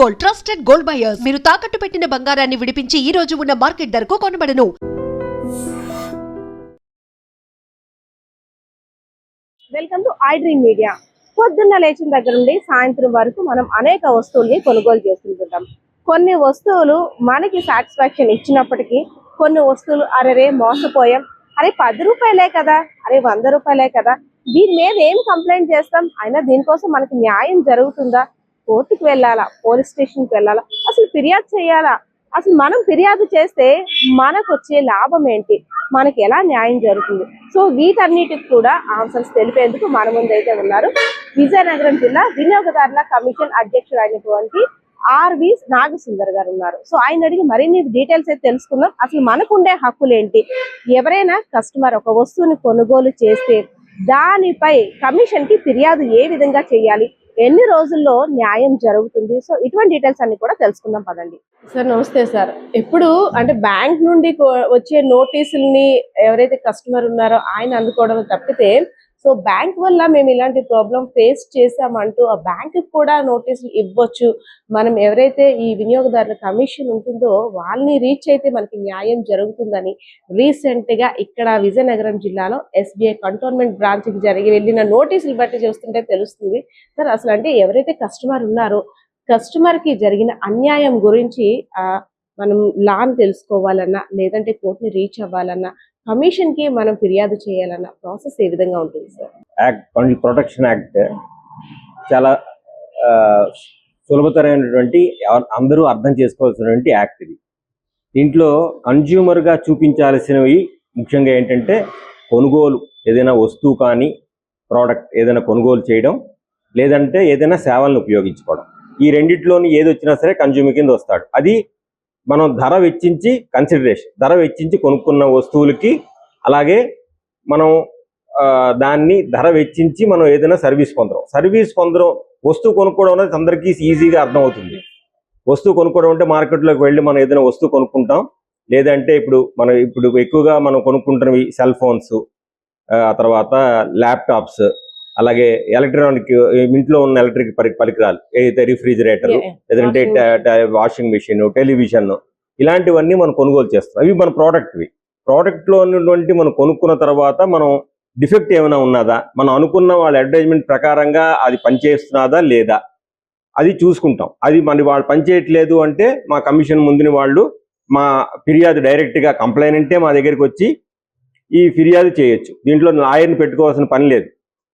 Gold, trusted gold buyers. మీరు తాకట్టు పెట్టిన బంగారాన్ని విడిపించి ఈ రోజు ఉన్న మార్కెట్ ధరకు కొనబడను. Welcome to I dream media. పొద్దున్న లేచిన దగ్గర నుండి సాయంత్రం వరకు మనం అనేక వస్తువుల్ని కొనుగోలు చేస్తుంటాం. కొన్ని వస్తువులు మనకి సాటిస్ఫాక్షన్ ఇచ్చినప్పటికీ కొన్ని వస్తువులు అరే మోసపోయాం, అరే 10 రూపాయలే కదా, అరే 100 రూపాయలే కదా, దీని మీద ఏం కంప్లైంట్ చేస్తాం, అయినా దీనికోసం మనకి న్యాయం జరుగుతుందా, కోర్టుకు వెళ్ళాలా, పోలీస్ స్టేషన్కి వెళ్ళాలా, అసలు ఫిర్యాదు చేయాలా, అసలు మనం ఫిర్యాదు చేస్తే మనకు వచ్చే లాభం ఏంటి, మనకి ఎలా న్యాయం జరుగుతుంది. సో వీటన్నిటికి కూడా ఆన్సర్స్ తెలిపేందుకు మన ముందు అయితే ఉన్నారు విజయనగరం జిల్లా వినియోగదారుల కమిషన్ అధ్యక్షుడు అయినటువంటి ఆర్వి నాగసుందర్ గారు ఉన్నారు. సో ఆయన అడిగి మరిన్ని డీటెయిల్స్ అయితే తెలుసుకుందాం. అసలు మనకుండే హక్కులు ఏంటి, ఎవరైనా కస్టమర్ ఒక వస్తువుని కొనుగోలు చేస్తే దానిపై కమిషన్ కి ఫిర్యాదు ఏ విధంగా చేయాలి, ఎన్ని రోజుల్లో న్యాయం జరుగుతుంది, సో ఇటువంటి డీటెయిల్స్ అన్ని కూడా తెలుసుకుందాం పదండి. సార్ నమస్తే సార్. ఎప్పుడు అంటే బ్యాంక్ నుండి వచ్చే నోటీసుల్ని ఎవరైతే కస్టమర్ ఉన్నారో ఆయన అందుకోవడం తప్పితే, సో బ్యాంక్ వల్ల మేము ఇలాంటి ప్రాబ్లం ఫేస్ చేసామంటూ ఆ బ్యాంక్ కూడా నోటీసులు ఇవ్వచ్చు, మనం ఎవరైతే ఈ వినియోగదారుల కమిషన్ ఉంటుందో వాళ్ళని రీచ్ అయితే మనకి న్యాయం జరుగుతుందని రీసెంట్ గా ఇక్కడ విజయనగరం జిల్లాలో SBI కంటోన్మెంట్ బ్రాంచ్ కి వెళ్ళిన నోటీసులు బట్టి చూస్తుంటే తెలుస్తుంది. సార్ అసలు అంటే ఎవరైతే కస్టమర్ ఉన్నారో కస్టమర్ కి జరిగిన అన్యాయం గురించి మనం లాని తెలుసుకోవాలన్నా లేదంటే కోర్టుని రీచ్ అవ్వాలన్నా కమిషన్ కి మనం ఫిర్యాదు చేయాలన్న ప్రాసెస్ ఏ విధంగా ఉంటుంది సార్? యాక్ట్ ప్రొటెక్షన్ యాక్ట్ చాలా సులభతరమైనటువంటి అందరూ అర్థం చేసుకోవాల్సినటువంటి యాక్ట్ ఇది. దీంట్లో కన్జ్యూమర్ గా చూపించాల్సినవి ముఖ్యంగా ఏంటంటే కొనుగోలు, ఏదైనా వస్తువు కానీ ప్రోడక్ట్ ఏదైనా కొనుగోలు చేయడం, లేదంటే ఏదైనా సేవలను ఉపయోగించుకోవడం. ఈ రెండిట్లోని ఏది వచ్చినా సరే కన్జ్యూమర్ కింద వస్తాడు. అది మనం ధర వెచ్చించి ధర వెచ్చించి కొనుక్కున్న వస్తువులకి, అలాగే మనం దాన్ని ధర వెచ్చించి మనం ఏదైనా సర్వీస్ పొందడం వస్తువు కొనుక్కోవడం అనేది అందరికీ ఈజీగా అర్థమవుతుంది. వస్తువు కొనుక్కోవడం అంటే మార్కెట్లోకి వెళ్ళి మనం ఏదైనా వస్తువు కొనుక్కుంటాం, లేదంటే ఇప్పుడు ఎక్కువగా మనం కొనుక్కుంటున్నవి సెల్ ఫోన్స్, ఆ తర్వాత ల్యాప్టాప్స్, అలాగే ఎలక్ట్రానిక్ ఇంట్లో ఉన్న ఎలక్ట్రిక్ పరికరాలు, ఏదైతే రిఫ్రిజిరేటర్, లేదంటే వాషింగ్ మిషన్, టెలివిజన్, ఇలాంటివన్నీ మనం కొనుగోలు చేస్తాం. అవి మన ప్రోడక్ట్లో ఉన్నటువంటి మనం కొనుక్కున్న తర్వాత మనం డిఫెక్ట్ ఏమైనా ఉన్నదా, మనం అనుకున్న వాళ్ళ అడ్వర్టైజ్మెంట్ ప్రకారంగా అది పనిచేస్తున్నదా లేదా అది చూసుకుంటాం. అది వాళ్ళు పనిచేయట్లేదు అంటే మా కమిషన్ ముందుని వాళ్ళు మా ఫిర్యాదు డైరెక్ట్గా కంప్లైంటే మా దగ్గరికి వచ్చి ఈ ఫిర్యాదు చేయొచ్చు. దీంట్లో లాయర్ని పెట్టుకోవాల్సిన పని లేదు.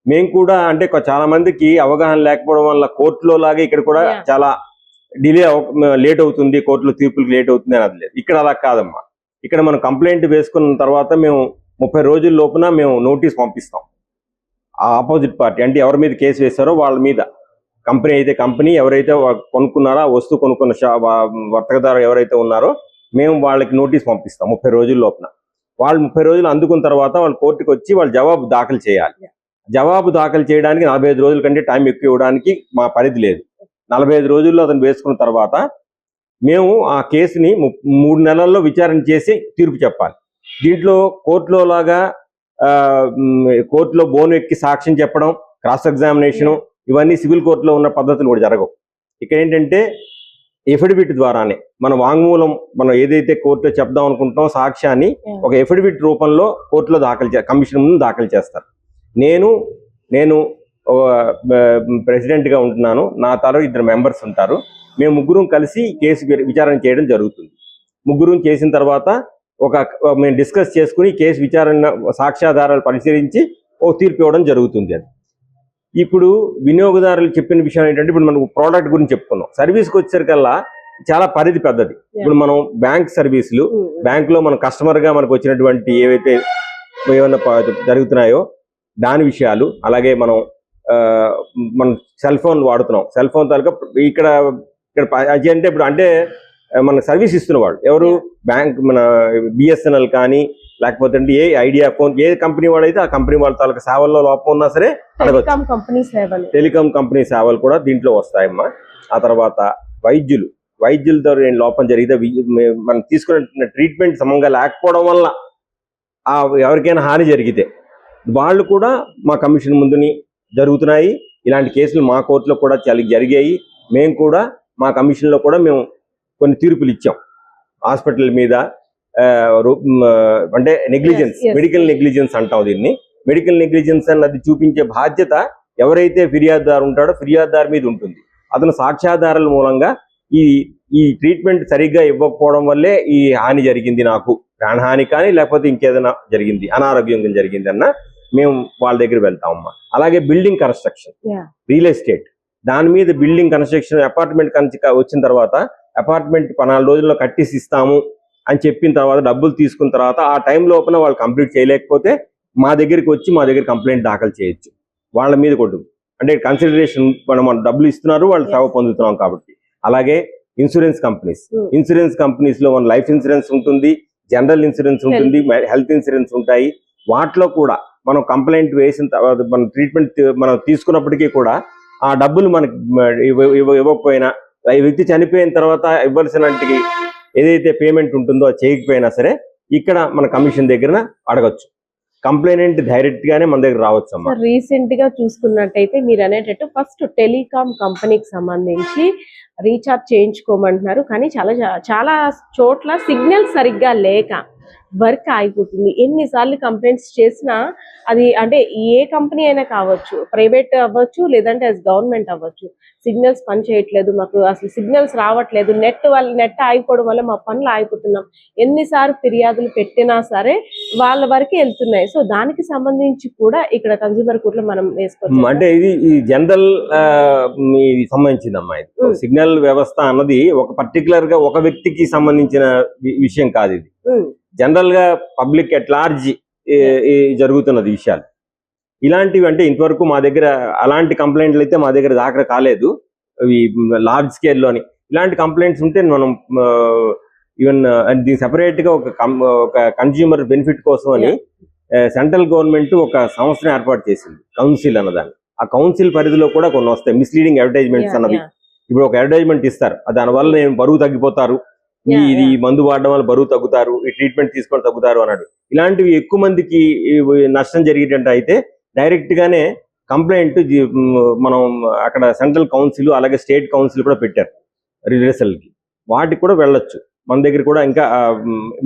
మేము కూడా అంటే చాలా మందికి అవగాహన లేకపోవడం వల్ల కోర్టులో లాగా ఇక్కడ కూడా చాలా లేట్ అవుతుంది, కోర్టులో తీర్పులకు లేట్ అవుతుంది అని అది లేదు. ఇక్కడ అలా కాదమ్మా. ఇక్కడ మనం కంప్లైంట్ వేసుకున్న తర్వాత మేము 30 రోజుల లోపున మేము నోటీస్ పంపిస్తాం. ఆ ఆపోజిట్ పార్టీ అంటే ఎవరి మీద కేసు వేస్తారో వాళ్ళ మీద, కంపెనీ ఎవరైతే కొనుక్కున్నారో ఆ వస్తువు కొనుక్కున్న వర్తకదారు ఎవరైతే ఉన్నారో మేము వాళ్ళకి నోటీస్ పంపిస్తాం 30 రోజుల లోపున. వాళ్ళు 30 రోజులు అందుకున్న తర్వాత వాళ్ళు కోర్టుకు వచ్చి వాళ్ళు జవాబు దాఖలు చేయాలి. జవాబు దాఖలు చేయడానికి 45 రోజుల కంటే టైం ఎక్కువ ఇవ్వడానికి మా పరిధి లేదు. 45 రోజుల్లో అతను వేసుకున్న తర్వాత మేము ఆ కేసుని 3 నెలల్లో విచారణ చేసి తీర్పు చెప్పాలి. దీంట్లో కోర్టులో లాగా కోర్టులో బోను ఎక్కి సాక్ష్యం చెప్పడం, క్రాస్ ఎగ్జామినేషను, ఇవన్నీ సివిల్ కోర్టులో ఉన్న పద్ధతులు కూడా జరగవు. ఇక్కడ ఏంటంటే ఎఫిడవిట్ ద్వారానే మన వాంగ్మూలం, మనం ఏదైతే కోర్టులో చెప్దాం అనుకుంటామో సాక్ష్యాన్ని ఒక ఎఫిడవిట్ రూపంలో కోర్టులో కమిషన్ ముందు దాఖలు చేస్తారు. నేను ప్రెసిడెంట్గా ఉంటున్నాను, నా తరఫు 2 మెంబర్స్ ఉంటారు. మేము ముగ్గురం కలిసి కేసు విచారణ చేయడం జరుగుతుంది. ముగ్గురం చేసిన తర్వాత మేము డిస్కస్ చేసుకుని కేసు విచారణ సాక్ష్యాధారాలు పరిశీలించి తీర్పు ఇవ్వడం జరుగుతుంది. అది ఇప్పుడు వినియోగదారులు చెప్పిన విషయం ఏంటంటే, ఇప్పుడు మనం ప్రోడక్ట్ గురించి చెప్పుకున్నాం. సర్వీస్కి వచ్చేసరికల్లా చాలా పరిధి పెద్దది. ఇప్పుడు మనం బ్యాంక్ సర్వీసులు, బ్యాంకులో మన కస్టమర్గా మనకు వచ్చినటువంటి ఏమైనా జరుగుతున్నాయో దాని విషయాలు, అలాగే మనం సెల్ ఫోన్ వాడుతున్నాం, సెల్ ఫోన్ తాలూకా ఇక్కడ అంటే ఇప్పుడు అంటే మన సర్వీస్ ఇస్తున్న వాళ్ళు ఎవరు, బ్యాంక్ మన BSNL కానీ లేకపోతే ఏ ఐడియా ఫోన్, ఏ కంపెనీ వాడైతే ఆ కంపెనీ వాళ్ళ తాలూకా సేవల్లో లోపం ఉన్నా సరే టెలికాం కంపెనీ సేవలు కూడా దీంట్లో వస్తాయమ్మా. ఆ తర్వాత వైద్యులతో లోపం జరిగితే మనం తీసుకున్న ట్రీట్మెంట్ సమంగా లేకపోవడం వల్ల ఎవరికైనా హాని జరిగితే వాళ్ళు కూడా మా కమిషన్ ముందుని జరుగుతున్నాయి. ఇలాంటి కేసులు మా కోర్టులో కూడా చాలా జరిగాయి. మేము కూడా మా కమిషన్లో కూడా మేము కొన్ని తీర్పులు ఇచ్చాం హాస్పిటల్ మీద. అంటే నెగ్లిజెన్స్, Yes. మెడికల్ నెగ్లిజెన్స్ అంటాం దీన్ని. మెడికల్ నెగ్లిజెన్స్ అన్నది చూపించే బాధ్యత ఎవరైతే ఫిర్యాదుదారు ఉంటాడో ఫిర్యాదుదారు మీద ఉంటుంది. అతను సాక్ష్యాధారాల మూలంగా ఈ ట్రీట్మెంట్ సరిగ్గా ఇవ్వకపోవడం వల్లే ఈ హాని జరిగింది, నాకు ప్రాణహాని కానీ లేకపోతే ఇంకేదైనా జరిగింది, అనారోగ్యం జరిగింది అన్న మేము వాళ్ళ దగ్గర వెళ్తామమ్మా. అలాగే బిల్డింగ్ కన్స్ట్రక్షన్, రియల్ ఎస్టేట్, దాని మీద బిల్డింగ్ కన్స్ట్రక్షన్ అపార్ట్మెంట్ వచ్చిన తర్వాత అపార్ట్మెంట్ 14 రోజుల్లో కట్టేసి ఇస్తాము అని చెప్పిన తర్వాత డబ్బులు తీసుకున్న తర్వాత ఆ టైం లోపల వాళ్ళు కంప్లీట్ చేయలేకపోతే మా దగ్గరికి వచ్చి మా దగ్గర కంప్లైంట్ దాఖలు చేయొచ్చు. వాళ్ళ మీద కొట్టు అంటే కన్సిడరేషన్ మనం డబ్బులు ఇస్తున్నారు, వాళ్ళు సేవ పొందుతున్నాం కాబట్టి. అలాగే ఇన్సూరెన్స్ కంపెనీస్ లో మన లైఫ్ ఇన్సూరెన్స్ ఉంటుంది, జనరల్ ఇన్సూరెన్స్ ఉంటుంది, హెల్త్ ఇన్సూరెన్స్ ఉంటాయి. వాటిలో కూడా మనం కంప్లైంట్ వేసిన తర్వాత మన ట్రీట్మెంట్ మనం తీసుకున్నప్పటికీ కూడా ఆ డబ్బులు మనకి ఇవ్వకపోయినా, ఈ వ్యక్తి చనిపోయిన తర్వాత ఇవ్వాల్సిన ఏదైతే పేమెంట్ ఉంటుందో అది చేయకపోయినా సరే ఇక్కడ మన కమిషన్ దగ్గర అడగచ్చు. కంప్లైనెంట్ డైరెక్ట్ గానే మన దగ్గర రావచ్చు అమ్మా. రీసెంట్ గా చూసుకున్నట్టయితే మీరు అనేటట్టు ఫస్ట్ టెలికాం కంపెనీకి సంబంధించి రీఛార్జ్ చేయించుకోమంటున్నారు, కానీ చాలా చోట్ల సిగ్నల్ సరిగ్గా లేక వర్క్ ఆగిపోతుంది. ఎన్నిసార్లు కంప్లైంట్స్ చేసినా అది అంటే ఏ కంపెనీ అయినా కావచ్చు, ప్రైవేట్ అవ్వచ్చు లేదంటే గవర్నమెంట్ అవ్వచ్చు, సిగ్నల్స్ పని చేయట్లేదు, మాకు అసలు సిగ్నల్స్ రావట్లేదు, నెట్ ఆగిపోవడం వల్ల మా పనులు ఆగిపోతున్నాం, ఎన్నిసార్లు ఫిర్యాదులు పెట్టినా సరే వాళ్ళ వరకే వెళ్తున్నాయి. సో దానికి సంబంధించి కూడా ఇక్కడ కన్స్యూమర్ కోర్టులో మనం వేసుకోవచ్చు. అంటే ఇది ఈ జనరల్ సంబంధించిందమ్మా. సిగ్నల్ వ్యవస్థ అన్నది ఒక పర్టికులర్ గా ఒక వ్యక్తికి సంబంధించిన విషయం కాదు. ఇది జనరల్ గా పబ్లిక్ ఎట్ లార్జ్ జరుగుతున్నది విషయాలు. ఇలాంటివి అంటే ఇంతవరకు మా దగ్గర అలాంటి కంప్లైంట్లు అయితే మా దగ్గర దాఖలు కాలేదు. లార్జ్ స్కేల్లోని ఇలాంటి కంప్లైంట్స్ ఉంటే మనం ఈవెన్ దీని సెపరేట్ గా ఒక కన్స్యూమర్ బెనిఫిట్ కోసం అని సెంట్రల్ గవర్నమెంట్ ఒక సంస్థను ఏర్పాటు చేసింది, కౌన్సిల్ అన్నదాన్ని. ఆ కౌన్సిల్ పరిధిలో కూడా కొన్ని వస్తాయి మిస్లీడింగ్ అడ్వర్టైజ్మెంట్స్ అన్నవి. ఇప్పుడు ఒక అడ్వర్టైజ్మెంట్ ఇస్తారు, దానివల్ల నేను బరువు తగ్గిపోతారు, ఇది మందు వాడడం వల్ల బరువు తగ్గుతారు, ఈ ట్రీట్మెంట్ తీసుకొని తగ్గుతారు అన్నాడు. ఇలాంటివి ఎక్కువ మందికి నష్టం జరిగేటట్టు అయితే డైరెక్ట్ గానే కంప్లైంట్ మనం అక్కడ సెంట్రల్ కౌన్సిల్ అలాగే స్టేట్ కౌన్సిల్ కూడా పెట్టారు రిడ్రెసల్ కి, వాటికి కూడా వెళ్ళొచ్చు. మన దగ్గర కూడా ఇంకా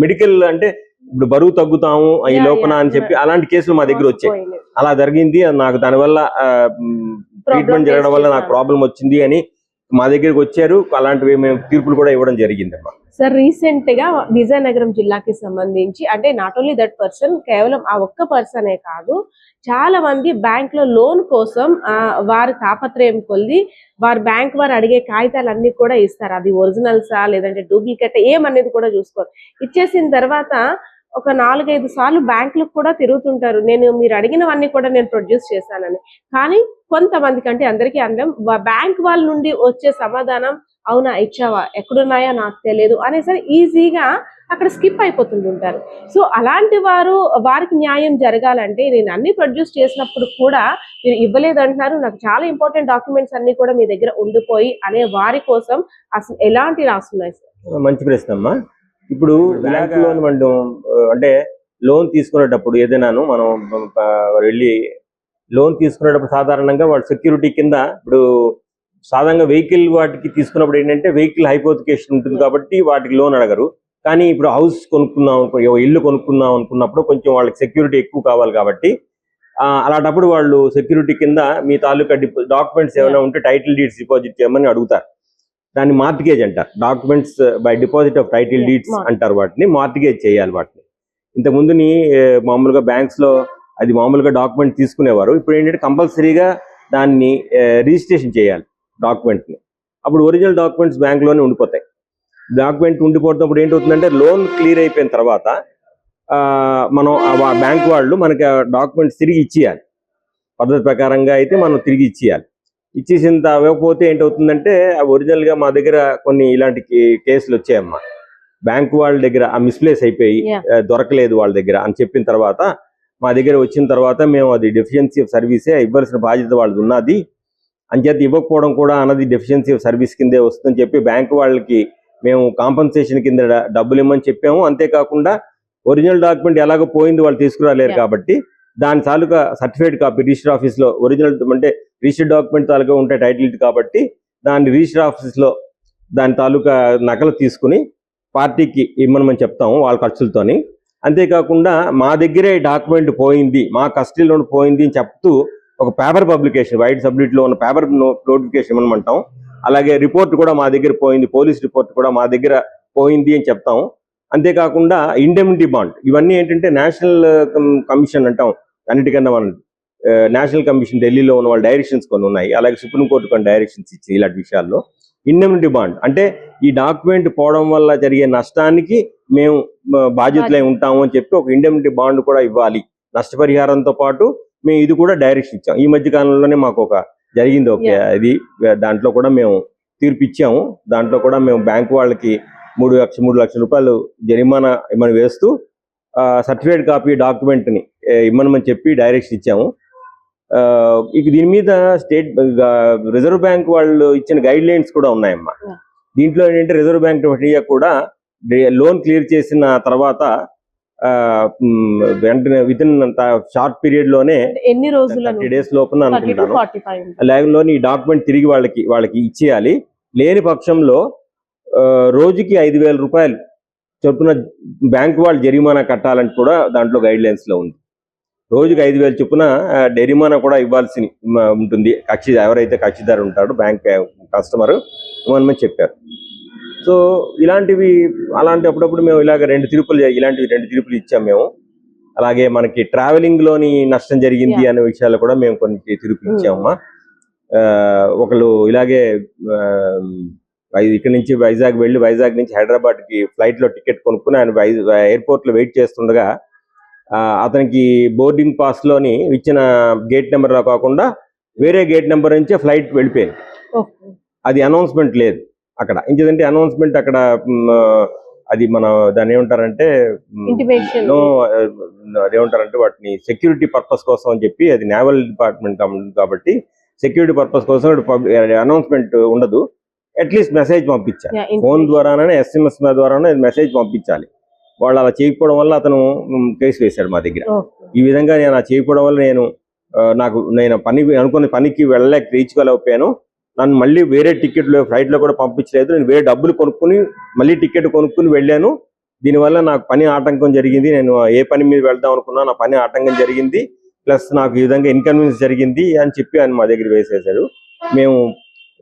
మెడికల్ అంటే ఇప్పుడు బరువు తగ్గుతాము ఈ లోపల అని చెప్పి అలాంటి కేసులు మా దగ్గర వచ్చాయి. అలా జరిగింది, నాకు దానివల్ల ట్రీట్మెంట్ జరగడం వల్ల నాకు ప్రాబ్లం వచ్చింది అని మా దగ్గరికి వచ్చారు. అలాంటివి మేము తీర్పులు కూడా ఇవ్వడం జరిగింది అమ్మా. సార్ రీసెంట్ గా విజయనగరం జిల్లాకి సంబంధించి అంటే నాట్ ఓన్లీ దట్ పర్సన్, కేవలం ఆ ఒక్క పర్సనే కాదు, చాలా మంది బ్యాంక్ లో లోన్ కోసం వారి తాపత్రయం కొద్ది వారి బ్యాంక్ వారు అడిగే కాగితాలన్నీ కూడా ఇస్తారు. అది ఒరిజినల్సా లేదంటే డూప్లికేట్ ఏమనేది కూడా చూసుకోరు. ఇచ్చేసిన తర్వాత ఒక 4-5 సార్లు బ్యాంకులకు కూడా తిరుగుతుంటారు, మీరు అడిగినవన్నీ కూడా నేను ప్రొడ్యూస్ చేశానని. కానీ కొంతమందికి అంటే అందరికీ అందరం బ్యాంక్ వాళ్ళ నుండి వచ్చే సమాధానం అవునా ఇచ్చావా ఎక్కడున్నాయా నాకు తెలియదు అనేసరి ఈజీగా అక్కడ స్కిప్ అయిపోతుంటారు. సో అలాంటి వారికి న్యాయం జరగాలంటే నేను అన్ని ప్రొడ్యూస్ చేసినప్పుడు కూడా మీరు ఇవ్వలేదంటున్నారు, నాకు చాలా ఇంపార్టెంట్ డాక్యుమెంట్స్ అన్ని కూడా మీ దగ్గర ఉండిపోయి అనే వారి కోసం అసలు ఎలాంటి రాస్తున్నాయి సార్? మంచి ప్రశ్న అమ్మా. ఇప్పుడు బ్యాంక్ లోన్ అంటే లోన్ తీసుకునేటప్పుడు ఏదైనాను మనం వెళ్ళి లోన్ తీసుకునేటప్పుడు సాధారణంగా వాడు సెక్యూరిటీ కింద, ఇప్పుడు సాధారణంగా వెహికల్ వాటికి తీసుకున్నప్పుడు ఏంటంటే వెహికల్ హైపోతికేషన్ ఉంటుంది కాబట్టి వాటికి లోన్ అడగరు. కానీ ఇప్పుడు హౌస్ కొనుక్కుందాం, ఇల్లు కొనుక్కుందాం అనుకున్నప్పుడు కొంచెం వాళ్ళకి సెక్యూరిటీ ఎక్కువ కావాలి కాబట్టి అలాంటప్పుడు వాళ్ళు సెక్యూరిటీ కింద మీ తాలూకా డాక్యుమెంట్స్ ఏమైనా ఉంటే టైటిల్ డీడ్స్ డిపాజిట్ చేయమని అడుగుతారు. దాన్ని మార్టిగేజ్ అంటారు. Documents by deposit of title deeds అంటారు వాటిని. మార్టిగేజ్ చేయాలి వాటిని. ఇంతకుముందుని మామూలుగా బ్యాంక్స్ లో అది మామూలుగా డాక్యుమెంట్ తీసుకునేవారు. ఇప్పుడు ఏంటంటే కంపల్సరీగా దాన్ని రిజిస్ట్రేషన్ చేయాలి డాక్యుమెంట్ని. అప్పుడు ఒరిజినల్ డాక్యుమెంట్స్ బ్యాంక్లోనే ఉండిపోతాయి. డాక్యుమెంట్ ఉండిపోతున్నప్పుడు ఏంటవుతుందంటే లోన్ క్లియర్ అయిపోయిన తర్వాత మనం బ్యాంక్ వాళ్ళు మనకి డాక్యుమెంట్స్ తిరిగి ఇచ్చేయాలి. పద్ధతి ప్రకారంగా అయితే మనం తిరిగి ఇచ్చేయాలి. ఇచ్చేసిన ఇవ్వకపోతే ఏంటవుతుందంటే ఒరిజినల్గా మా దగ్గర కొన్ని ఇలాంటి కేసులు వచ్చాయమ్మా. బ్యాంక్ వాళ్ళ దగ్గర మిస్ప్లేస్ అయిపోయి దొరకలేదు వాళ్ళ దగ్గర అని చెప్పిన తర్వాత మా దగ్గర వచ్చిన తర్వాత మేము అది డెఫిషియన్సీ ఆఫ్ సర్వీసే, ఇవ్వాల్సిన బాధ్యత వాళ్ళది ఉన్నది అంచేత ఇవ్వకపోవడం కూడా అన్నది డెఫిషియన్సీ ఆఫ్ సర్వీస్ కిందే వస్తుందని చెప్పి బ్యాంక్ వాళ్ళకి మేము కాంపన్సేషన్ కింద డబ్బులు ఇవ్వమని చెప్పాము. అంతేకాకుండా ఒరిజినల్ డాక్యుమెంట్ ఎలాగో పోయింది వాళ్ళు తీసుకురాలేరు కాబట్టి దాని తాలూకా సర్టిఫికేట్ కాపీ రిజిస్టర్ ఆఫీస్లో ఒరిజినల్ అంటే రిజిస్టర్ డాక్యుమెంట్ తాలూకా ఉంటాయి టైటిల్ కాబట్టి దాన్ని రిజిస్టర్ ఆఫీస్లో దాని తాలూకా నకలు తీసుకుని పార్టీకి ఇమ్మనమని చెప్తాము వాళ్ళ ఖర్చులతోని. అంతేకాకుండా మా దగ్గరే డాక్యుమెంట్ పోయింది, మా కస్టడీలో పోయింది అని చెప్తూ ఒక పేపర్ పబ్లికేషన్, వైట్ సబ్జెక్ట్లో ఉన్న పేపర్ నోటిఫికేషన్ ఇవ్వమంటాం. అలాగే రిపోర్ట్ కూడా మా దగ్గర పోయింది, పోలీస్ రిపోర్ట్ కూడా మా దగ్గర పోయింది అని చెప్తాం. అంతేకాకుండా ఇండెమ్నిటీ బాండ్, ఇవన్నీ ఏంటంటే నేషనల్ కమిషన్ అంటాం, అన్నిటికన్నా మనం నేషనల్ కమిషన్ ఢిల్లీలో ఉన్న వాళ్ళ డైరెక్షన్స్ కొన్ని ఉన్నాయి, అలాగే సుప్రీంకోర్టు కొన్ని డైరెక్షన్స్ ఇచ్చి ఇలాంటి విషయాల్లో ఇండెమ్నిటీ బాండ్ అంటే ఈ డాక్యుమెంట్ పోవడం వల్ల జరిగే నష్టానికి మేము బాధ్యతలై ఉంటాము అని చెప్పి ఒక ఇండెమ్నిటీ బాండ్ కూడా ఇవ్వాలి. నష్టపరిహారంతో పాటు మేము ఇది కూడా డైరెక్షన్ ఇచ్చాం. ఈ మధ్య కాలంలోనే మాకు ఒక జరిగింది ఇది, దాంట్లో కూడా మేము తీర్పు ఇచ్చాము. దాంట్లో కూడా మేము బ్యాంకు వాళ్ళకి 3 లక్షల రూపాయలు జరిమానా ఇమ్మని వేస్తూ సర్టిఫికేట్ కాపీ డాక్యుమెంట్ని ఇమ్మనమని చెప్పి డైరెక్షన్ ఇచ్చాము. ఇక దీని మీద స్టేట్ రిజర్వ్ బ్యాంక్ వాళ్ళు ఇచ్చిన గైడ్ లైన్స్ కూడా ఉన్నాయమ్మా. దీంట్లో ఏంటంటే రిజర్వ్ బ్యాంక్ ఆఫ్ ఇండియా కూడా లోన్ క్లియర్ చేసిన తర్వాత వెంటనే విత్ ఇన్ షార్ట్ పీరియడ్ లోనే ఎన్ని రోజులు 30 days లోపల అనుకుంటాను ఈ డాక్యుమెంట్ తిరిగి వాళ్ళకి ఇచ్చేయాలి. లేని పక్షంలో రోజుకి 5,000 రూపాయలు చొప్పున బ్యాంకు వాళ్ళు జరిమానా కట్టాలని కూడా దాంట్లో గైడ్ లైన్స్ లో ఉంది. రోజుకి 5,000 చొప్పున జరిమానా కూడా ఇవ్వాల్సి ఉంటుంది ఎవరైతే కక్షిదారు ఉంటాడో బ్యాంక్ కస్టమర్ ఇవ్వమని చెప్పారు. సో అప్పుడప్పుడు మేము ఇలాగ 2 తీర్పులు ఇచ్చాం మేము. అలాగే మనకి ట్రావెలింగ్ లోని నష్టం జరిగింది అనే విషయాలు కూడా మేము కొన్ని తీర్పులు ఇచ్చామమ్మా. ఒకళ్ళు ఇలాగే ఇక్కడ నుంచి వైజాగ్ వెళ్ళి వైజాగ్ నుంచి హైదరాబాద్ కి ఫ్లైట్ లో టికెట్ కొనుక్కుని ఆయన ఎయిర్పోర్ట్ లో వెయిట్ చేస్తుండగా అతనికి బోర్డింగ్ పాస్ లోని ఇచ్చిన గేట్ నెంబర్ లో కాకుండా వేరే గేట్ నెంబర్ నుంచి ఫ్లైట్ వెళ్ళిపోయింది. అది అనౌన్స్మెంట్ లేదు అక్కడ. ఎందుకంటే అనౌన్స్మెంట్ అక్కడ అది మన దాన్ని ఏమంటారంటే అదేమంటారంటే వాటిని సెక్యూరిటీ పర్పస్ కోసం అని చెప్పి, అది నేవల్ డిపార్ట్మెంట్ కాబట్టి సెక్యూరిటీ పర్పస్ కోసం అనౌన్స్మెంట్ ఉండదు. అట్లీస్ట్ మెసేజ్ పంపించాలి, ఫోన్ ద్వారానే SMS ద్వారానే మెసేజ్ పంపించాలి. వాళ్ళు అలా చేయకపోవడం వల్ల అతను కేసు వేశాడు మా దగ్గర. ఈ విధంగా నేను అలా చేయకపోవడం వల్ల నేను అనుకున్న పనికి రీచుకోలేకపోయాను. నన్ను మళ్ళీ వేరే టికెట్లు ఫ్లైట్లో కూడా పంపించలేదు. నేను వేరే డబ్బులు కొనుక్కుని మళ్ళీ టికెట్ కొనుక్కుని వెళ్ళాను. దీనివల్ల నాకు పని ఆటంకం జరిగింది. నేను ఏ పని మీద వెళ్దాం అనుకున్నా నా పని ఆటంకం జరిగింది, ప్లస్ నాకు ఈ విధంగా ఇన్కన్వీనియన్స్ జరిగింది అని చెప్పి ఆయన మా దగ్గర వేసేసాడు. మేము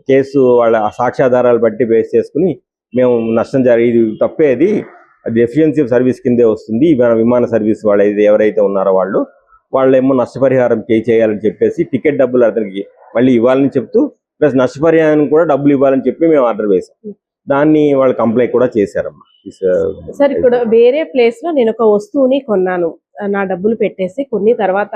కేసు వాళ్ళ సాక్ష్యాధారాలు బట్టి బేస్ చేసుకుని మేము నష్టం ఇది తప్పేది, అది ఎఫిషియన్సీ సర్వీస్ కిందే వస్తుంది. విమాన సర్వీస్ వాళ్ళు ఎవరైతే ఉన్నారో వాళ్ళేమో నష్టపరిహారం చేయాలని చెప్పేసి టికెట్ డబ్బులు అతనికి మళ్ళీ ఇవ్వాలని చెప్తూ ప్లస్ నష్టపరిహారం కూడా డబ్బులు ఇవ్వాలని చెప్పి మేము ఆర్డర్ వేసాం. దాన్ని వాళ్ళు కంప్లైంట్ కూడా చేశారమ్మా. సార్, ఇక్కడ వేరే ప్లేస్ లో నేను ఒక వస్తువుని కొన్నాను, నా డబ్బులు పెట్టేసి కొన్ని తర్వాత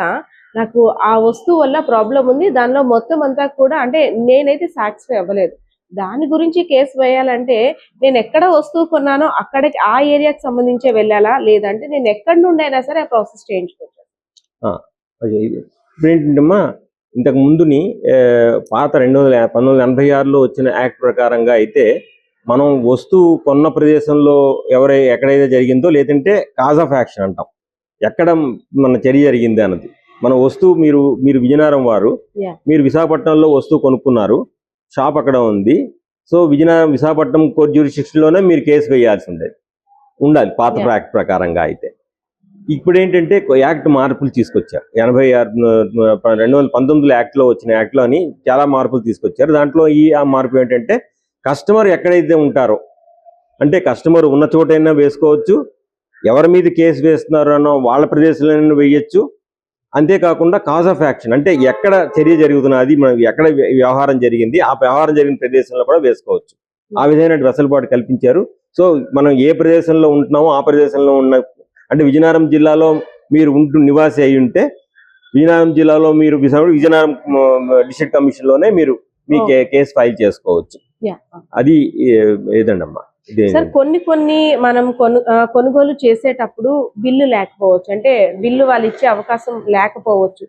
నాకు ఆ వస్తువు వల్ల ప్రాబ్లం ఉంది, దానిలో మొత్తం అంతా కూడా అంటే నేనైతే సాటిస్ఫై అవ్వలేదు. దాని గురించి కేసు వేయాలంటే నేను ఎక్కడ వస్తువు కొన్నానో అక్కడికి ఆ ఏరియాకి సంబంధించే వెళ్ళాలా, లేదంటే నేను ఎక్కడి నుండి అయినా సరే ఆ ప్రాసెస్ చేయించుకోవచ్చు? ఇప్పుడేంటమ్మా, ఇంతకు ముందుని పాత 1986లో వచ్చిన యాక్ట్ ప్రకారంగా అయితే మనం వస్తువు కొన్న ప్రదేశంలో ఎక్కడైతే జరిగిందో, లేదంటే కాజ్ ఆఫ్ యాక్షన్ అంటాం, ఎక్కడ మన చర్య జరిగింది అన్నది. మన వస్తువు మీరు విజయనగరం వారు, మీరు విశాఖపట్నంలో వస్తువు కొనుక్కున్నారు, షాప్ అక్కడ ఉంది. సో విశాఖపట్నం కోర్టు జ్యూరిస్డిక్షన్లోనే మీరు కేసు వేయాల్సి ఉండాలి పాత యాక్ట్ ప్రకారంగా. అయితే ఇప్పుడు ఏంటంటే యాక్ట్ మార్పులు తీసుకొచ్చారు. 2019 యాక్ట్లో వచ్చిన యాక్ట్లోని చాలా మార్పులు తీసుకొచ్చారు. దాంట్లో ఆ మార్పు ఏంటంటే కస్టమర్ ఎక్కడైతే ఉంటారో, అంటే కస్టమర్ ఉన్న చోటైనా వేసుకోవచ్చు, ఎవరి మీద కేసు వేస్తున్నారో వాళ్ళ ప్రదేశంలో వేయచ్చు. అంతేకాకుండా కాజ్ ఆఫ్ యాక్షన్ అంటే ఎక్కడ చర్య జరుగుతున్నది, మనం ఎక్కడ వ్యవహారం జరిగింది, ఆ వ్యవహారం జరిగిన ప్రదేశంలో కూడా వేసుకోవచ్చు. ఆ విధమైన వెసులుబాటు కల్పించారు. సో మనం ఏ ప్రదేశంలో ఉంటున్నామో ఆ ప్రదేశంలో ఉన్న, అంటే విజయనగరం జిల్లాలో మీరు నివాసి అయి ఉంటే విజయనగరం జిల్లాలో మీరు విజయనగరం డిస్ట్రిక్ట్ కమిషన్ లోనే మీరు మీ కేసు ఫైల్ చేసుకోవచ్చు. అది ఏదండమ్మా. సార్, కొన్ని మనం కొనుగోలు చేసేటప్పుడు బిల్లు లేకపోవచ్చు, అంటే బిల్లు వాళ్ళు ఇచ్చే అవకాశం లేకపోవచ్చు.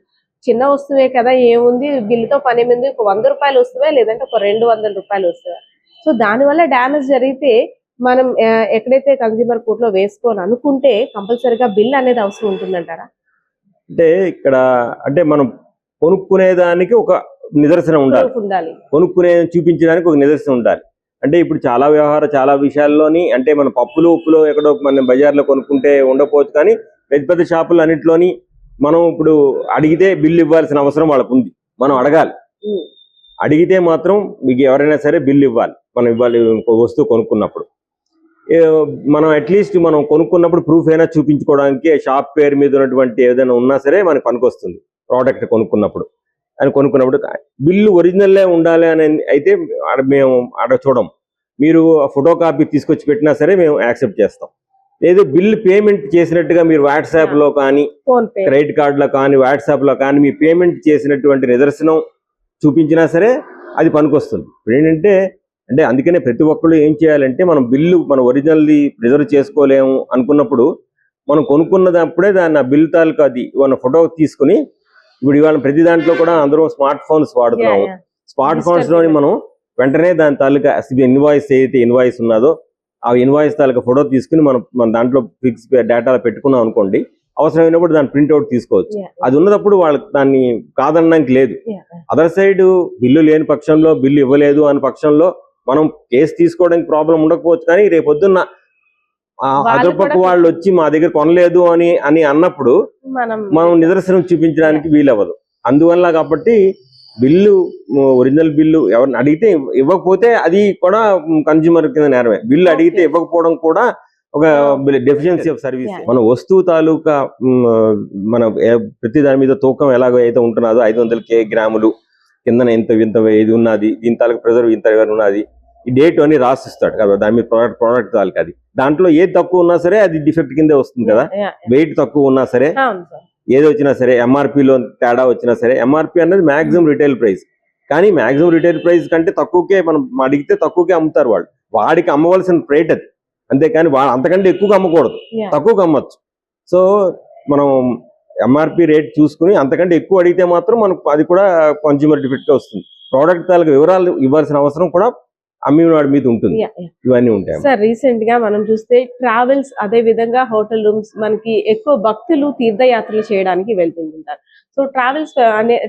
చిన్న వస్తువే కదా, ఏముంది బిల్లుతో పని మీద, ఒక 100 రూపాయలు వస్తువే, లేదంటే ఒక 200 రూపాయలు వస్తువే. సో దానివల్ల డ్యామేజ్ జరిగితే మనం ఎక్కడైతే కన్స్యూమర్ కోర్టులో వేసుకోవాలి అనుకుంటే కంపల్సరీగా బిల్ అనేది అవసరం ఉంటుందంటారా? అంటే ఇక్కడ అంటే మనం కొనుక్కునేదానికి ఒక నిదర్శనం ఉండాలి, కొనుక్కునే చూపించడానికి ఒక నిదర్శనం ఉండాలి. అంటే ఇప్పుడు చాలా విషయాల్లోని అంటే మన పప్పులు ఉప్పులు ఎక్కడో మన బజార్లో కొనుక్కుంటే ఉండకపోవచ్చు, కానీ పెద్ద పెద్ద షాపులు అన్నింటిలోని మనం ఇప్పుడు అడిగితే బిల్లు ఇవ్వాల్సిన అవసరం వాళ్ళకు ఉంది. మనం అడగాలి, అడిగితే మాత్రం మీకు ఎవరైనా సరే బిల్లు ఇవ్వాలి. మనం ఇవ్వాలి వస్తువు కొనుక్కున్నప్పుడు. మనం అట్లీస్ట్ మనం కొనుక్కున్నప్పుడు ప్రూఫ్ అయినా చూపించుకోవడానికి షాప్ పేరు మీద ఉన్నటువంటి ఏదైనా ఉన్నా సరే మనకు పనికొస్తుంది. ప్రోడక్ట్ కొనుక్కున్నప్పుడు బిల్లు ఒరిజినల్లే ఉండాలి అని అయితే మేము చూడం. మీరు ఫోటో కాపీ తీసుకొచ్చి పెట్టినా సరే మేము యాక్సెప్ట్ చేస్తాం. లేదు బిల్లు పేమెంట్ చేసినట్టుగా మీరు వాట్సాప్లో కానీ క్రెడిట్ కార్డులో కానీ వాట్సాప్లో కానీ మీ పేమెంట్ చేసినటువంటి నిదర్శనం చూపించినా సరే అది పనికొస్తుంది. ఇప్పుడు ఏంటంటే అందుకనే ప్రతి ఒక్కళ్ళు ఏం చేయాలంటే మనం బిల్లు మన ఒరిజినల్ది ప్రిజర్వ్ చేసుకోలేము అనుకున్నప్పుడు మనం కొనుక్కున్నప్పుడే దాన్ని ఆ బిల్ తాలూకు అది మన ఫోటో తీసుకుని, ఇప్పుడు ఇవాళ ప్రతి దాంట్లో కూడా అందరూ స్మార్ట్ ఫోన్స్ వాడుతున్నాము. స్మార్ట్ ఫోన్స్ లోని మనం వెంటనే దాని తాలూకా ఇన్వాయిస్ ఏదైతే ఇన్వాయిస్ ఉన్నదో ఆ ఇన్వాయిస్ తాలూకా ఫోటో తీసుకుని మన దాంట్లో ఫిక్స్ డేటా పెట్టుకున్నాం అనుకోండి, అవసరమైనప్పుడు దాని ప్రింట్అవుట్ తీసుకోవచ్చు. అది ఉన్నప్పుడు వాళ్ళకి దాన్ని కాదనడానికి లేదు. అదర్ సైడ్ బిల్లు లేని పక్షంలో, బిల్లు ఇవ్వలేదు అనే పక్షంలో మనం కేసు తీసుకోవడానికి ప్రాబ్లం ఉండకపోవచ్చు, కానీ రేపొద్దున్న అదర్పక్క వాళ్ళు వచ్చి మా దగ్గర కొనలేదు అని అన్నప్పుడు మనం నిదర్శనం చూపించడానికి వీలవ్వదు. అందువల్ల కాబట్టి బిల్లు ఒరిజినల్ బిల్లు ఎవరిని అడిగితే ఇవ్వకపోతే అది కూడా కన్జ్యూమర్ కింద నేరమే. బిల్లు అడిగితే ఇవ్వకపోవడం కూడా ఒక డెఫిషియన్సీ ఆఫ్ సర్వీస్. మన వస్తువు తాలూకా మన ప్రతి దాని మీద తూకం ఎలాగో అయితే ఉంటున్నదో 500 గ్రాములు కింద ఇంత ఇది ఉన్నది, దీని తాలూకా ప్రెజర్ ఇంత ఉన్నది, ఈ డేట్ అని రాసిస్తాడు కదా దాని మీద ప్రోడక్ట్ తాలూకా. అది దాంట్లో ఏది తక్కువ ఉన్నా సరే అది డిఫెక్ట్ కిందే వస్తుంది కదా. వెయిట్ తక్కువ ఉన్నా సరే, ఏది వచ్చినా సరే, ఎంఆర్పిలో తేడా వచ్చినా సరే, ఎంఆర్పి అనేది మాక్సిమం రిటైల్ ప్రైస్. కానీ మాక్సిమం రిటైల్ ప్రైస్ కంటే తక్కువకే మనం అడిగితే తక్కువకే అమ్ముతారు వాళ్ళు. వాడికి అమ్మవలసిన రేట్ అది, అంతేకాని అంతకంటే ఎక్కువగా అమ్మకూడదు, తక్కువగా అమ్మచ్చు. సో మనం ఎంఆర్పి రేట్ చూసుకుని అంతకంటే ఎక్కువ అడిగితే మాత్రం మనకు అది కూడా కన్జ్యూమర్ డిఫెక్ట్ గా వస్తుంది. ప్రోడక్ట్ తాలూకా వివరాలు ఇవ్వాల్సిన అవసరం కూడా అమ్మినవాడి మీద ఉంటుంది. ఇవన్నీ ఉంటాయి సార్. రీసెంట్ గా మనం చూస్తే ట్రావెల్స్, అదే విధంగా హోటల్ రూమ్స్, మనకి ఎక్కువ భక్తులు తీర్థయాత్రలు చేయడానికి వెళ్తుంటారు. సో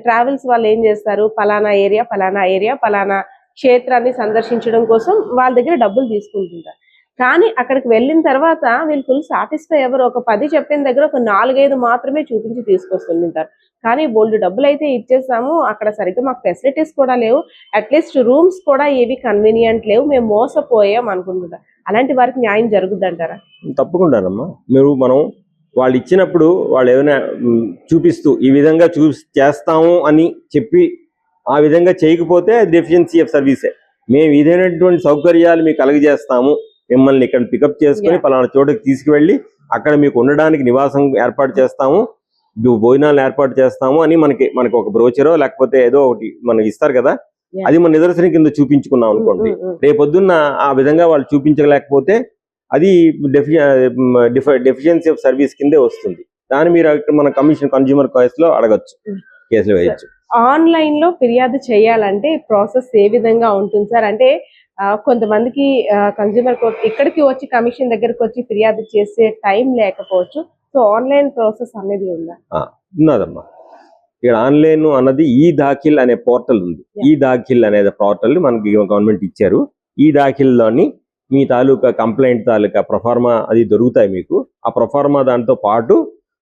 ట్రావెల్స్ వాళ్ళు ఏం చేస్తారు, పలానా ఏరియా పలానా క్షేత్రాన్ని సందర్శించడం కోసం వాళ్ళ దగ్గర డబ్బులు తీసుకుంటుంటారు. కానీ అక్కడికి వెళ్ళిన తర్వాత వీళ్ళు ఫుల్ సాటిస్ఫై ఎవరు, ఒక 10 చెప్పిన దగ్గర ఒక 4-5 మాత్రమే చూపించి తీసుకొస్తుంటారు. కానీ బోల్డ్ డబ్బులు అయితే ఇచ్చేస్తాము, అక్కడ సరిగ్గా మాకు ఫెసిలిటీస్ కూడా లేవు, అట్లీస్ట్ రూమ్స్ కూడా ఏవి కన్వీనియంట్ లేవు, మేము మోసపోయాం అనుకుంటుంటారు. అలాంటి వారికి న్యాయం జరుగుద్దంటారా? తప్పకుండానమ్మా. మనం వాళ్ళు ఇచ్చినప్పుడు వాళ్ళు ఏమైనా చూపిస్తూ ఈ విధంగా చేస్తాము అని చెప్పి ఆ విధంగా చేయకపోతే డెఫిషియన్సీ ఆఫ్ సర్వీసే. మేము ఇదైనటువంటి సౌకర్యాలు మీకు కలుగజేస్తాము, మిమ్మల్ని ఇక్కడ పికప్ చేసుకుని పలానా చోటుకి తీసుకువెళ్ళి అక్కడ మీకు ఉండడానికి నివాసం ఏర్పాటు చేస్తాము, భోజనాలు ఏర్పాటు చేస్తాము అని మనకి ఒక బ్రోచరో లేకపోతే ఏదో ఒకటి మనకి ఇస్తారు కదా, అది మన నిదర్శనం కింద చూపించుకున్నాం అనుకోండి. రేపొద్దున్న ఆ విధంగా వాళ్ళు చూపించలేకపోతే అది డెఫిషియన్సీ ఆఫ్ సర్వీస్ కిందే వస్తుంది. దాన్ని మీరు మన కన్జ్యూమర్ కేసులో అడగచ్చు, కేసులు వేయచ్చు. ఆన్లైన్ లో ఫిర్యాదు చేయాలంటే ప్రాసెస్ ఏ విధంగా ఉంటుంది సార్? అంటే కొంతమందికి కన్జ్యూమర్ కోర్ట్ ఇక్కడికి వచ్చి కమిషన్ దగ్గరకు వచ్చి ఫిర్యాదు చేసే టైం లేకపోవచ్చు. సో ఆన్లైన్ ప్రాసెస్ అనేది ఉన్నదమ్మా. ఇక్కడ ఆన్లైన్ అన్నది ఈ దాఖిల్ అనే పోర్టల్ ఉంది. ఈ దాఖిల్ అనే పోర్టల్ మనకి గవర్నమెంట్ ఇచ్చారు. ఈ దాఖిల్లోని మీ తాలూకా కంప్లైంట్ తాలూకా ప్రొఫార్మా అది దొరుకుతాయి మీకు. ఆ ప్రొఫార్మా దాంతో పాటు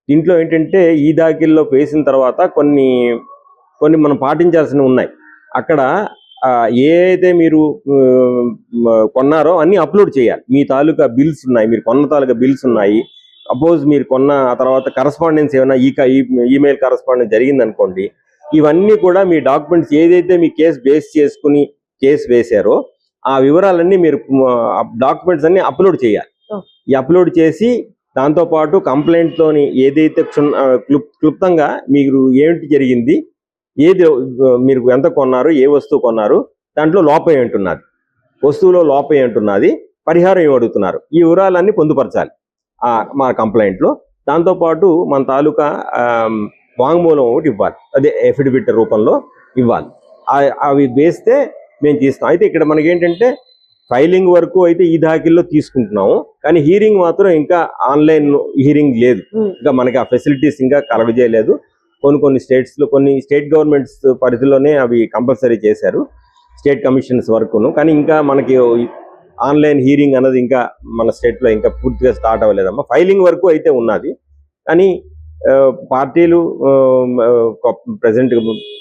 దీంట్లో ఏంటంటే ఈ దాఖిల్లో వేసిన తర్వాత కొన్ని మనం పాటించాల్సినవి ఉన్నాయి. అక్కడ ఏదైతే మీరు కొన్నారో అన్ని అప్లోడ్ చేయాలి. మీ తాలూకా బిల్స్ ఉన్నాయి, మీరు కొన్న తాలూకా బిల్స్ ఉన్నాయి. సపోజ్ మీరు కొన్న ఆ తర్వాత కరస్పాండెన్స్ ఏమైనా ఈమెయిల్ కరస్పాండెన్స్ జరిగింది అనుకోండి, ఇవన్నీ కూడా మీ డాక్యుమెంట్స్ ఏదైతే మీ కేసు బేస్ చేసుకుని కేసు వేశారో ఆ వివరాలన్నీ మీరు డాక్యుమెంట్స్ అన్ని అప్లోడ్ చేయాలి. ఈ అప్లోడ్ చేసి దాంతోపాటు కంప్లైంట్లోని ఏదైతే క్లుప్తంగా మీరు ఏమిటి జరిగింది, ఏది మీరు ఎంత కొన్నారు, ఏ వస్తువు కొన్నారు, దాంట్లో లోపం ఏంటున్నది, వస్తువులో లోపం ఏంటున్నది, పరిహారం ఏమి అడుగుతున్నారు, ఈ వివరాలన్నీ పొందుపరచాలి మా కంప్లైంట్లో. దాంతోపాటు మన తాలూకా వాంగ్మూలం ఒకటి ఇవ్వాలి, అదే ఎఫిడవిట్ రూపంలో ఇవ్వాలి. అవి వేస్తే మేము తీస్తాం. అయితే ఇక్కడ మనకేంటంటే ఫైలింగ్ వరకు అయితే ఈ దాఖిల్లో తీసుకుంటున్నాము, కానీ హీరింగ్ మాత్రం ఇంకా ఆన్లైన్ హీరింగ్ లేదు. ఇంకా మనకి ఆ ఫెసిలిటీస్ ఇంకా కలగజేయలేదు. కొన్ని స్టేట్స్లో, కొన్ని స్టేట్ గవర్నమెంట్స్ పరిధిలోనే అవి కంపల్సరీ చేశారు. స్టేట్ కమిషన్స్ వరకును. కానీ ఇంకా మనకి ఆన్లైన్ హీరింగ్ అన్నది ఇంకా మన స్టేట్లో ఇంకా పూర్తిగా స్టార్ట్ అవ్వలేదమ్మా. ఫైలింగ్ వరకు అయితే ఉన్నది. కానీ పార్టీలు ప్రజెంట్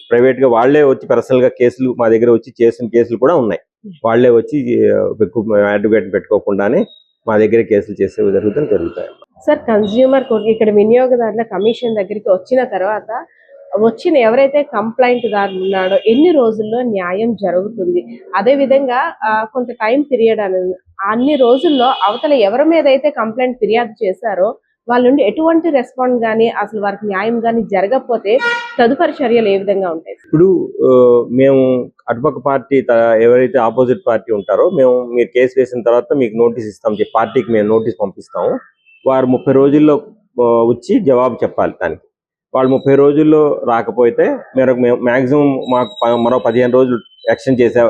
ప్రైవేట్గా వాళ్లే వచ్చి పర్సనల్గా కేసులు మా దగ్గర వచ్చి చేసిన కేసులు కూడా ఉన్నాయి. వాళ్లే వచ్చి అడ్వకేట్ పెట్టుకోకుండానే మా దగ్గర కేసులు చేసే జరుగుతాయి. సార్, కన్స్యూమర్ కోర్ట్ ఇక్కడ వినియోగదారుల కమిషన్ దగ్గరికి వచ్చిన తర్వాత వచ్చిన ఎవరైతే కంప్లైంట్ దారులు ఉన్నాడో ఎన్ని రోజుల్లో న్యాయం జరుగుతుంది, అదే విధంగా కొంత టైం పీరియడ్ అనేది అన్ని రోజుల్లో అవతల ఎవరి మీద అయితే కంప్లైంట్ ఫిర్యాదు చేశారో వాళ్ళ నుండి ఎటువంటి రెస్పాండ్ కానీ అసలు వారికి న్యాయం కానీ జరగకపోతే తదుపరి చర్యలు ఏ విధంగా ఉంటాయి? ఇప్పుడు మేము అటుపక్క పార్టీ ఎవరైతే ఆపోజిట్ పార్టీ ఉంటారో మీరు కేసు వేసిన తర్వాత మీకు నోటీస్ ఇస్తాం, పార్టీకి మేము నోటీస్ పంపిస్తాము. వారు 30 రోజుల్లో వచ్చి జవాబు చెప్పాలి. దానికి వాళ్ళు 30 రోజుల్లో రాకపోతే మేము మ్యాక్సిమం మాకు మరో 15 రోజులు ఎక్స్టెండ్ చేసే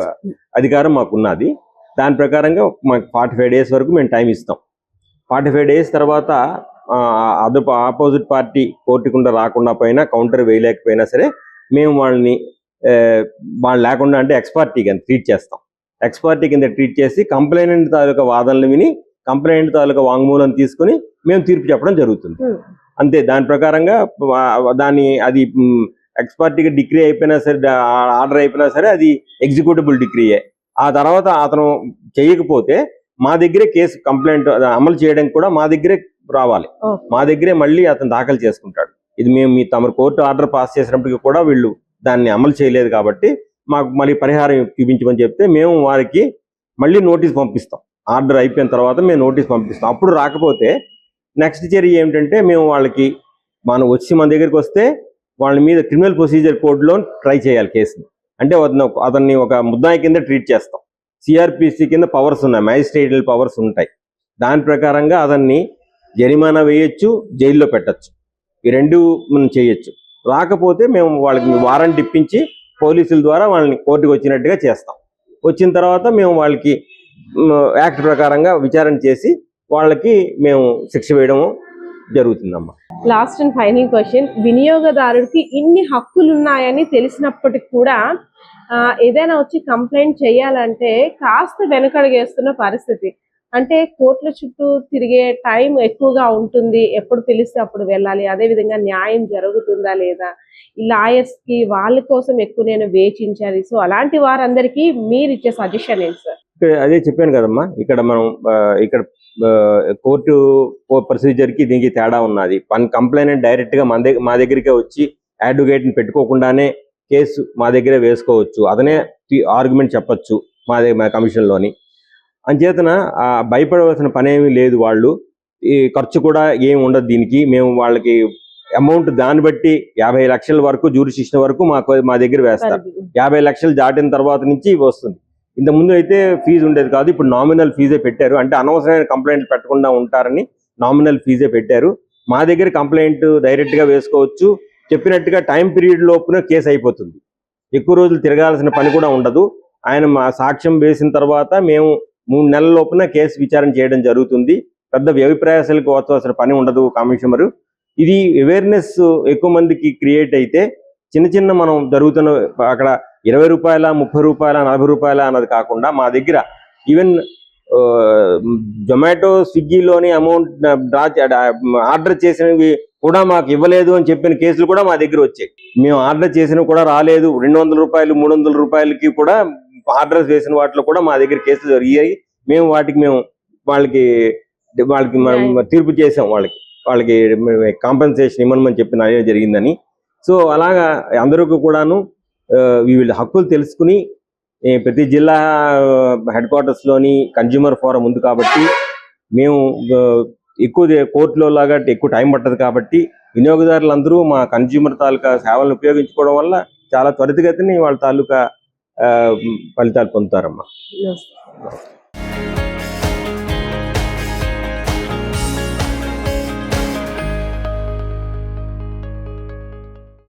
అధికారం మాకు ఉన్నది. దాని ప్రకారంగా మాకు 45 డేస్ వరకు మేము టైం ఇస్తాం. 45 డేస్ తర్వాత ఆపోజిట్ పార్టీ కోర్టుకుండా రాకుండా పోయినా, కౌంటర్ వేయలేకపోయినా సరే మేము వాళ్ళు లేకుండా అంటే ఎక్స్పార్టీ కింద ట్రీట్ చేస్తాం. ఎక్స్పార్టీ కింద ట్రీట్ చేసి కంప్లైనెంట్ తాలూకా వాదనలు విని కంప్లైంట్ తాలూకా వాంగ్మూలం తీసుకుని మేము తీర్పు చెప్పడం జరుగుతుంది. అంతే. దాని ప్రకారంగా అది ఎక్స్పార్టీగా డిగ్రీ అయిపోయినా సరే, ఆర్డర్ అయిపోయినా సరే అది ఎగ్జిక్యూటిబుల్ డిగ్రీయే. ఆ తర్వాత అతను చేయకపోతే మా దగ్గరే కేసు కంప్లైంట్ అమలు చేయడానికి కూడా మా దగ్గరే రావాలి. మా దగ్గరే మళ్ళీ అతను దాఖలు చేసుకుంటాడు. ఇది మేము తమరు కోర్టు ఆర్డర్ పాస్ చేసినప్పటికీ కూడా వీళ్ళు దాన్ని అమలు చేయలేదు కాబట్టి మాకు మళ్ళీ పరిహారం చూపించమని చెప్తే మేము వారికి మళ్ళీ నోటీస్ పంపిస్తాం. ఆర్డర్ అయిపోయిన తర్వాత మేము నోటీస్ పంపిస్తాం. అప్పుడు రాకపోతే నెక్స్ట్ చర్య ఏమిటంటే మేము వాళ్ళకి మన దగ్గరికి వస్తే వాళ్ళ మీద క్రిమినల్ ప్రొసీజర్ కోడ్లో ట్రై చేయాలి కేసుని. అంటే అతన్ని ఒక ముద్దాయి కింద ట్రీట్ చేస్తాం. సిఆర్పిసి కింద పవర్స్ ఉన్నాయి, మ్యాజిస్ట్రేటల్ పవర్స్ ఉంటాయి. దాని ప్రకారంగా అతన్ని జరిమానా వేయొచ్చు, జైల్లో పెట్టచ్చు. ఈ రెండు మనం చేయొచ్చు. రాకపోతే మేము వాళ్ళకి వారెంట్ ఇప్పించి పోలీసుల ద్వారా వాళ్ళని కోర్టుకు వచ్చినట్టుగా చేస్తాం. వచ్చిన తర్వాత మేము వాళ్ళకి యాక్ట్ ప్రకారంగా విచారణ చేసి వాళ్ళకి మేము శిక్ష వేయడం జరుగుతుందమ్మా. లాస్ట్ అండ్ ఫైనల్ క్వశ్చన్, వినియోగదారుడికి ఇన్ని హక్కులు ఉన్నాయని తెలిసినప్పటికి కూడా ఏదైనా వచ్చి కంప్లైంట్ చేయాలంటే కాస్త వెనకడుగేస్తున్న పరిస్థితి. అంటే కోర్టుల చుట్టూ తిరిగే టైం ఎక్కువగా ఉంటుంది, ఎప్పుడు పిలిస్తే అప్పుడు వెళ్ళాలి, అదేవిధంగా న్యాయం జరుగుతుందా లేదా, లాయర్స్ కి వాళ్ళ కోసం ఎక్కువ నేను వేచించాలి. సో అలాంటి వారందరికీ మీరు ఇచ్చే సజెషన్ ఏంటి సార్? అదే చెప్పాను కదమ్మా, ఇక్కడ కోర్టు ప్రొసీజర్ కి దీనికి తేడా ఉన్నది. కంప్లైంట్ డైరెక్ట్ గా మా దగ్గరికి వచ్చి అడ్వకేట్ ని పెట్టుకోకుండానే కేసు మా దగ్గరే వేసుకోవచ్చు. అతనే ఆర్గ్యుమెంట్ చెప్పచ్చు మా కమిషన్లోని. అంచేతన భయపడవలసిన పనేమీ లేదు. వాళ్ళు ఈ ఖర్చు కూడా ఏమి ఉండదు దీనికి. మేము వాళ్ళకి అమౌంట్ దాన్ని బట్టి 50 లక్షల వరకు జ్యూరిస్డిక్షన్ వరకు మా దగ్గర వేస్తారు. 50 లక్షలు దాటిన తర్వాత నుంచి వస్తుంది. ఇంతకుముందు అయితే ఫీజు ఉండేది కాదు, ఇప్పుడు నామినల్ ఫీజే పెట్టారు. అంటే అనవసరమైన కంప్లైంట్ పెట్టకుండా ఉంటారని నామినల్ ఫీజే పెట్టారు. మా దగ్గర కంప్లైంట్ డైరెక్ట్ గా వేసుకోవచ్చు. చెప్పినట్టుగా టైం పీరియడ్ లోపున కేసు అయిపోతుంది. ఎక్కువ రోజులు తిరగాల్సిన పని కూడా ఉండదు. ఆయన మా సాక్ష్యం వేసిన తర్వాత మేము 3 నెలల లోపున కేసు విచారణ చేయడం జరుగుతుంది. పెద్ద వ్యభిప్రాయాలకు వచ్చాల్సిన పని ఉండదు కమిషనర్. ఇది అవేర్నెస్ ఎక్కువ మందికి క్రియేట్ అయితే చిన్న మనం జరుగుతున్న అక్కడ 20 రూపాయల, 30 రూపాయల, 40 రూపాయల అన్నది కాకుండా మా దగ్గర ఈవెన్ జొమాటో, స్విగ్గీలోని అమౌంట్ ఆర్డర్ చేసినవి కూడా మాకు ఇవ్వలేదు అని చెప్పిన కేసులు కూడా మా దగ్గర వచ్చాయి. మేము ఆర్డర్ చేసినవి కూడా రాలేదు. 200 రూపాయలు, 300 రూపాయలకి కూడా ఆర్డర్స్ వేసిన వాటిలో కూడా మా దగ్గర కేసులు జరిగాయి. మేము వాళ్ళకి మనం తీర్పు చేసాం. వాళ్ళకి కాంపెన్సేషన్ ఇవ్వమని చెప్పిన జరిగిందని. సో అలాగా అందరికీ కూడాను వీళ్ళ హక్కులు తెలుసుకుని ప్రతి జిల్లా హెడ్ క్వార్టర్స్లోని కన్జ్యూమర్ ఫోరం ఉంది కాబట్టి మేము ఎక్కువ కోర్టులో లాగా ఎక్కువ టైం పట్టదు కాబట్టి వినియోగదారులందరూ మా కన్జ్యూమర్ తాలూకా సేవలను ఉపయోగించుకోవడం వల్ల చాలా త్వరితగతిని వాళ్ళ తాలూకా ఫలితాలు పొందుతారమ్మా.